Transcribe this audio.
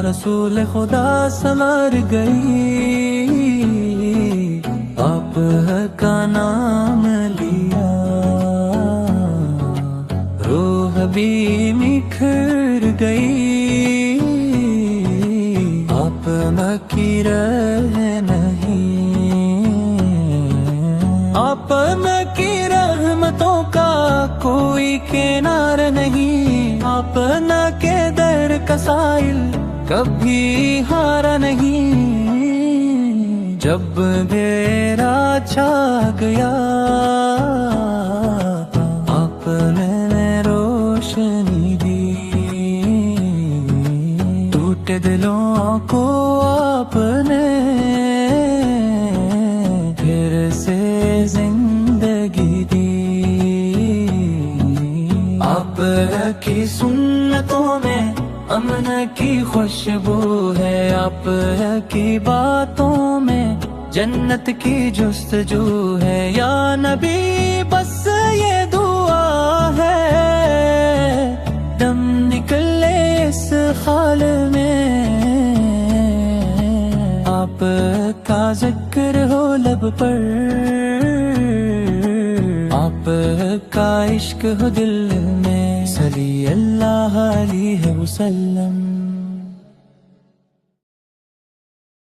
رسول خدا سنور گئی، آپ کا نام لیا، روح بھی نکھر گئی، آپ کی رہ نہیں، آپ کی رحمتوں کا کوئی کنار نہیں، آپ کے در کا سائل کبھی ہارا نہیں، جب بیرا چھا گیا آپ نے روشنی دی، ٹوٹے دلوں کو آپ نے پھر سے زندگی دی، آپ کی سنتوں میں امن کی خوشبو ہے، آپ کی باتوں میں جنت کی جستجو ہے، یا نبی بس یہ دعا ہے، دم نکلے اس حال میں آپ کا ذکر ہو لب پر، آپ کا عشق ہو دل میں، صلی اللہ علیہ وسلم۔